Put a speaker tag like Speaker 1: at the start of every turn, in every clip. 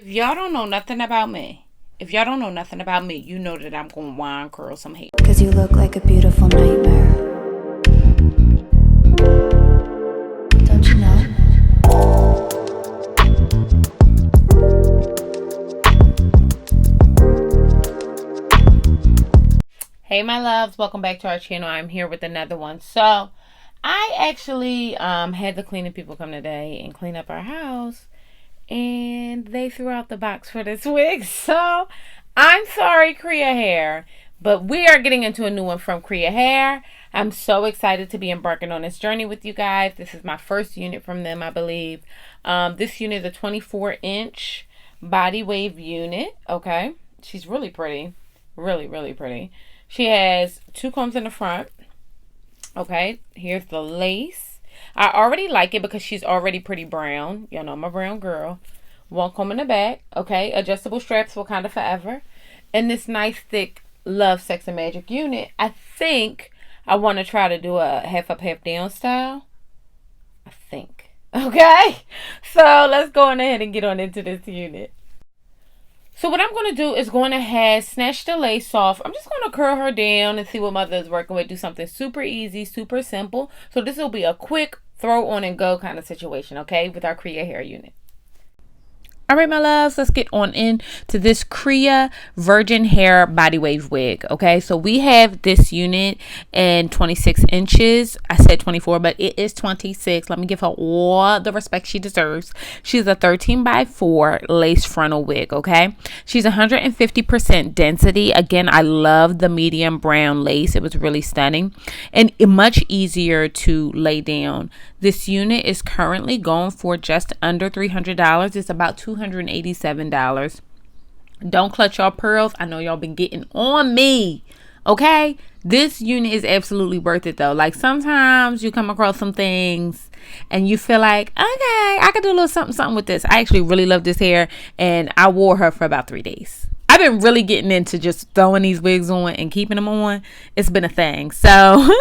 Speaker 1: y'all don't know nothing about me, you know that I'm gonna wine curl some hair.
Speaker 2: Cause you look like a beautiful nightmare. Don't you know?
Speaker 1: Hey my loves, welcome back to our channel. I'm here with another one. So I actually had the cleaning people come today and clean up our house, and they threw out the box for this wig. So I'm sorry, Kriyya Hair, but we are getting into a new one from Kriyya Hair. I'm so excited to be embarking on this journey with you guys. This is my first unit from them, I believe. This unit is a 24-inch Bodywave unit. Okay, she's really pretty, really pretty. She has 2 combs in the front. Okay, here's the lace. I already like it because she's already pretty brown. Y'all know I'm a brown girl. 1 comb in the back. Okay, adjustable straps for kind of forever. And this nice thick Love, Sex, and Magic unit. I think I want to try to do a half up, half down style. I think. Okay, so let's go on ahead and get on into this unit. So what I'm going to do is going to snatch the lace off. I'm just going to curl her down and see what mother is working with. Do something super easy, super simple. So this will be a quick throw on and go kind of situation, okay, with our Kriyya Hair unit. All right, my loves, let's get on into this Kriyya Virgin Hair Bodywave Wig, okay? So we have this unit in 26 inches. I said 24, but it is 26. Let me give her all the respect she deserves. She's a 13x4 lace frontal wig, okay? She's 150% density. Again, I love the medium brown lace. It was really stunning and much easier to lay down. This unit is currently going for just under $300. It's about $287. Don't clutch your pearls. I know y'all been getting on me. Okay? This unit is absolutely worth it though. Like sometimes you come across some things and you feel like, okay, I could do a little something with this. I actually really love this hair and I wore her for about 3 days. I've been really getting into just throwing these wigs on and keeping them on. It's been a thing. So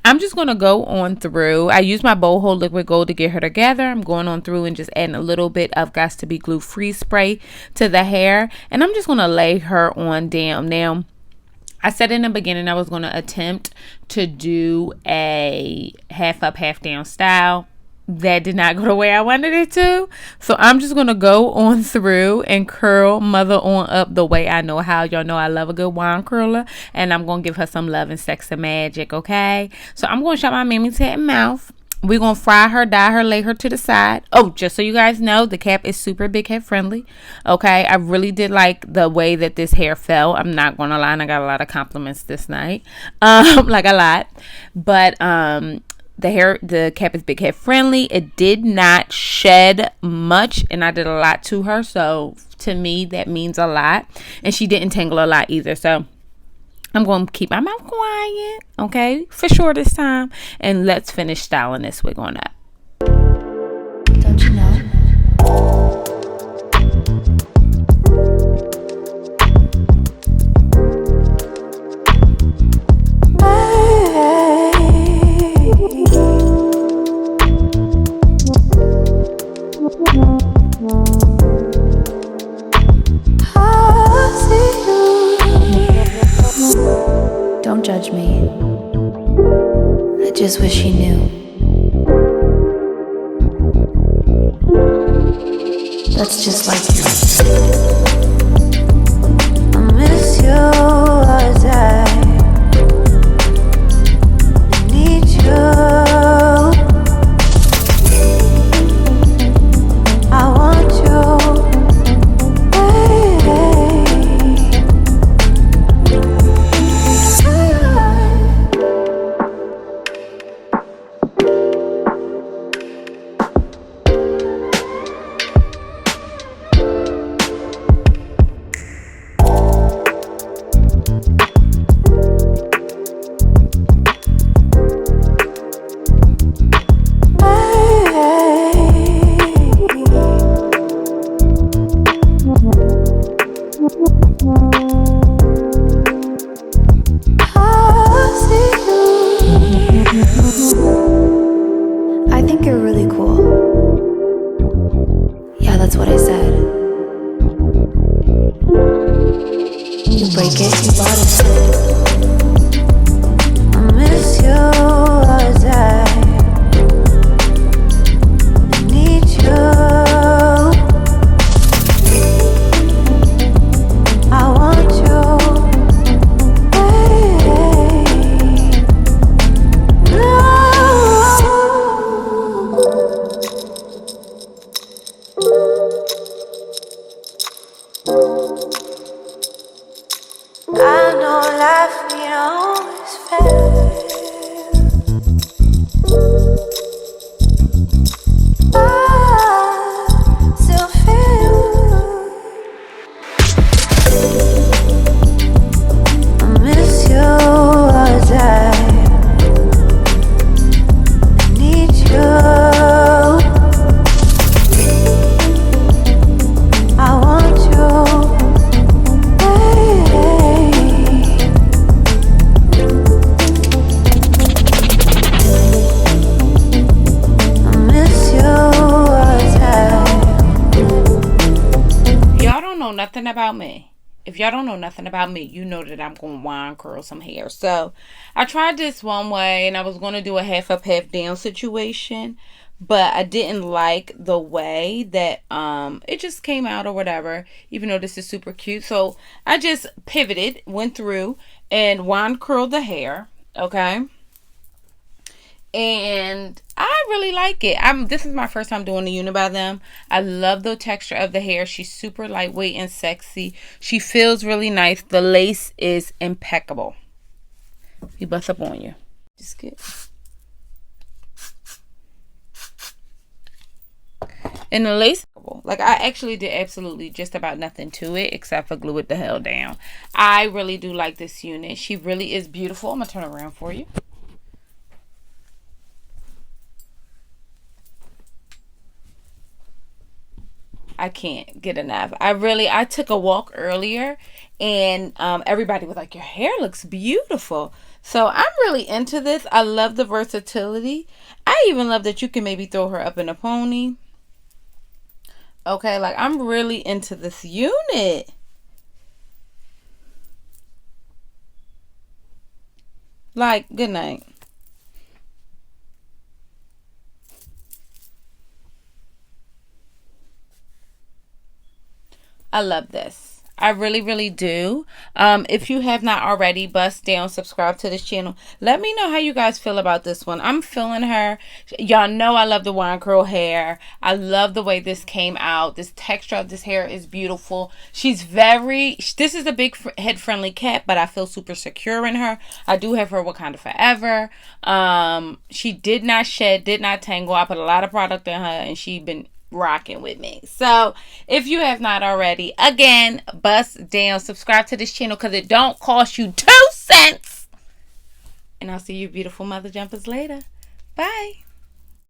Speaker 1: I'm just going to go on through. I use my Bold Hold Liquid Gold to get her together. I'm going on through and just adding a little bit of Got to Be Glue Free spray to the hair. And I'm just going to lay her on down. Now, I said in the beginning I was going to attempt to do a half up, half down style. That did not go the way I wanted it to. So I'm just going to go on through and curl mother on up the way I know how. Y'all know I love a good wine curler. And I'm going to give her some love and sex and magic, okay? So I'm going to shut my mammy's head and mouth. We're going to fry her, dye her, lay her to the side. Oh, just so you guys know, the cap is super big head friendly. Okay, I really did like the way that this hair fell. I'm not going to lie. And I got a lot of compliments this night. Like a lot. But, the cap is big head friendly. It did not shed much and I did a lot to her. So to me, that means a lot. And she didn't tangle a lot either. So I'm going to keep my mouth quiet. Okay, for sure this time. And let's finish styling this wig on up.
Speaker 2: Don't you know? Don't judge me. I just wish you knew. That's just like you. I miss you as I need you. I want you. I think you're really cool. Yeah, that's what I said. break it, you bought it. I miss you as I need you. I want you. I know life ain't always fair. I still feel I miss you as I need you. I want you.
Speaker 1: Nothing about me. If y'all don't know nothing about me, you know that I'm going to wine curl some hair. So I tried this one way and I was going to do a half up, half down situation, but I didn't like the way that it just came out or whatever, even though this is super cute. So I just pivoted, went through and wine curled the hair. Okay. And I really like it. This is my first time doing the unit by them. I love the texture of the hair. She's super lightweight and sexy. She feels really nice. The lace is impeccable. He busts up on you. Just good. And the lace, like, I actually did absolutely just about nothing to it except for glue it the hell down. I really do like this unit. She really is beautiful. I'm gonna turn around for you. I can't get enough. I took a walk earlier and everybody was like, your hair looks beautiful. So I'm really into this. I love the versatility. I even love that you can maybe throw her up in a pony. Okay, like I'm really into this unit. Like, good night. I love this. I really, really do. If you have not already, bust down, subscribe to this channel. Let me know how you guys feel about this one. I'm feeling her. Y'all know I love the wine curl hair. I love the way this came out. This texture of this hair is beautiful. This is a big head friendly cat, but I feel super secure in her. I do have her Wakanda Forever. She did not shed, did not tangle. I put a lot of product in her and she been rocking with me. So if you have not already, again, bust down, subscribe to this channel because it don't cost you 2 cents. And I'll see you beautiful mother jumpers later. Bye.